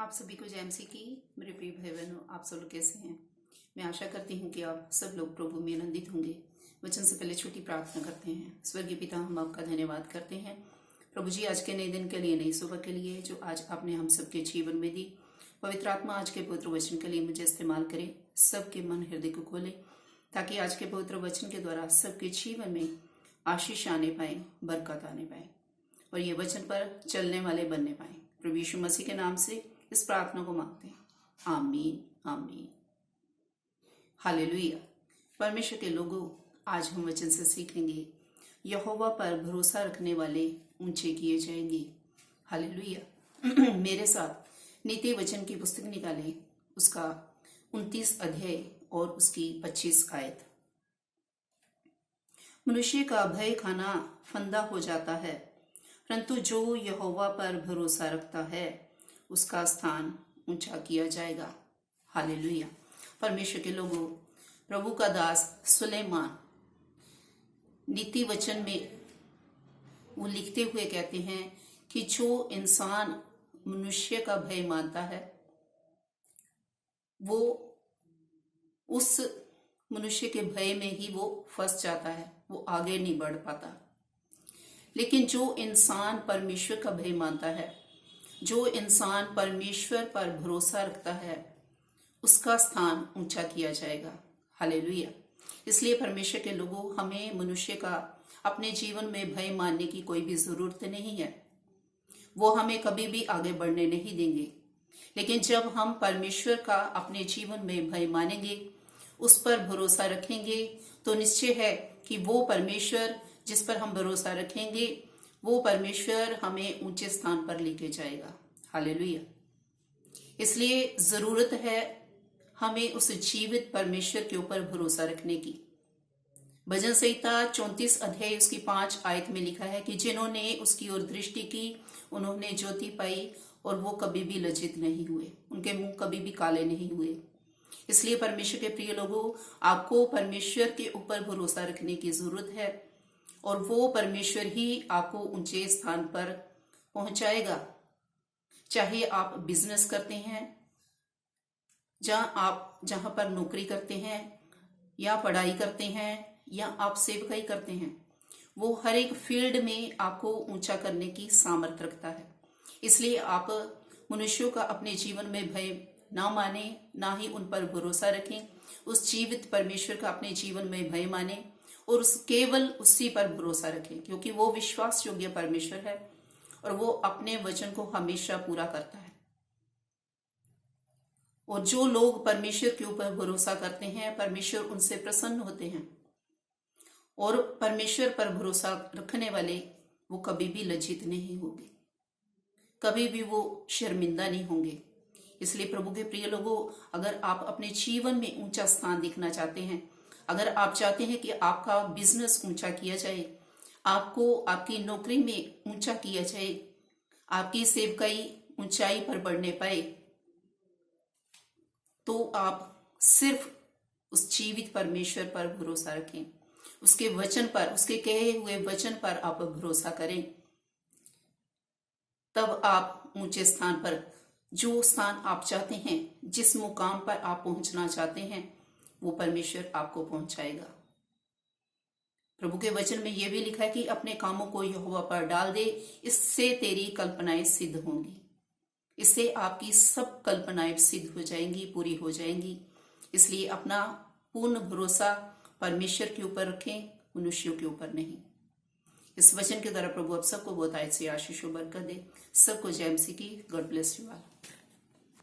आप सभी को जय मसीह की। मेरे प्रिय भाई बहनों, आप सब लोग कैसे हैं? मैं आशा करती हूँ कि आप सब लोग प्रभु में आनंदित होंगे। वचन से पहले छोटी प्रार्थना करते हैं। स्वर्गीय पिता, हम आपका धन्यवाद करते हैं प्रभु जी, आज के नए दिन के लिए, नई सुबह के लिए जो आज आपने हम सबके जीवन में दी। पवित्र आत्मा आज के पवित्र वचन के लिए मुझे इस्तेमाल करे, सबके मन हृदय को खोले, ताकि आज के पवित्र वचन के द्वारा सबके जीवन में आशीष आने पाए, बरकत आने पाए और ये वचन पर चलने वाले बनने पाए। प्रभु यीशु मसीह के नाम से इस प्रार्थना को मांगते हैं, आमीन आमीन। हालेलुया। परमेश्वर के लोगों, आज हम वचन से सीखेंगे, यहोवा पर भरोसा रखने वाले ऊंचे किए जाएंगे। हालेलुया। मेरे साथ नीति वचन की पुस्तक निकालें, उसका 29 अध्याय और उसकी 25 आयत। मनुष्य का भय खाना फंदा हो जाता है, परंतु जो यहोवा पर भरोसा रखता है उसका स्थान ऊंचा किया जाएगा। हालेलुया। परमेश्वर के लोगों, प्रभु का दास सुलेमान नीति वचन में वो लिखते हुए कहते हैं कि जो इंसान मनुष्य का भय मानता है वो उस मनुष्य के भय में ही वो फंस जाता है, वो आगे नहीं बढ़ पाता। लेकिन जो इंसान परमेश्वर का भय मानता है, जो इंसान परमेश्वर पर भरोसा रखता है, उसका स्थान ऊंचा किया जाएगा। हालेलुया। इसलिए परमेश्वर के लोगों, हमें मनुष्य का अपने जीवन में भय मानने की कोई भी जरूरत नहीं है। वो हमें कभी भी आगे बढ़ने नहीं देंगे। लेकिन जब हम परमेश्वर का अपने जीवन में भय मानेंगे, उस पर भरोसा रखेंगे, तो निश्चय है कि वो परमेश्वर जिस पर हम भरोसा रखेंगे, वो परमेश्वर हमें ऊंचे स्थान पर लेके जाएगा। हालेलुया। इसलिए जरूरत है हमें उस जीवित परमेश्वर के ऊपर भरोसा रखने की। भजन संहिता 34 अध्याय उसकी 5 आयत में लिखा है कि जिन्होंने उसकी ओर दृष्टि की, उन्होंने ज्योति पाई और वो कभी भी लज्जित नहीं हुए, उनके मुंह कभी भी काले नहीं हुए। इसलिए परमेश्वर के प्रिय लोगों, आपको परमेश्वर के ऊपर भरोसा रखने की जरूरत है और वो परमेश्वर ही आपको ऊंचे स्थान पर पहुंचाएगा। चाहे आप बिजनेस करते हैं, जहां पर नौकरी करते हैं, या पढ़ाई करते हैं, या आप सेवकाई करते हैं, वो हर एक फील्ड में आपको ऊंचा करने की सामर्थ्य रखता है। इसलिए आप मनुष्यों का अपने जीवन में भय ना माने, ना ही उन पर भरोसा रखें। उस जीवित परमेश्वर का अपने जीवन में भय माने और केवल उसी पर भरोसा रखें, क्योंकि वो विश्वास योग्य परमेश्वर है और वो अपने वचन को हमेशा पूरा करता है। और जो लोग परमेश्वर के ऊपर भरोसा करते हैं, परमेश्वर उनसे प्रसन्न होते हैं और परमेश्वर पर भरोसा रखने वाले वो कभी भी लज्जित नहीं होंगे, कभी भी वो शर्मिंदा नहीं होंगे। इसलिए प्रभु के प्रिय लोगों, अगर आप अपने जीवन में ऊंचा स्थान देखना चाहते हैं, अगर आप चाहते हैं कि आपका बिजनेस ऊंचा किया जाए, आपको आपकी नौकरी में ऊंचा किया जाए, आपकी सेवकाई ऊंचाई पर बढ़ने पाए, तो आप सिर्फ उस जीवित परमेश्वर पर भरोसा रखें, उसके वचन पर, उसके कहे हुए वचन पर आप भरोसा करें। तब आप ऊंचे स्थान पर, जो स्थान आप चाहते हैं, जिस मुकाम पर आप पहुंचना चाहते हैं, वो परमेश्वर आपको पहुंचाएगा। प्रभु के वचन में यह भी लिखा है कि अपने कामों को यहोवा पर डाल दे, इससे तेरी कल्पनाएं सिद्ध होंगी। इससे आपकी सब कल्पनाएं सिद्ध हो जाएंगी, पूरी हो जाएंगी। इसलिए अपना पूर्ण भरोसा परमेश्वर के ऊपर रखें, मनुष्यों के ऊपर नहीं। इस वचन के द्वारा प्रभु आप सबको बहुत आयत से आशीष और बरकत दे। सबको जय मसीह की। God bless you all.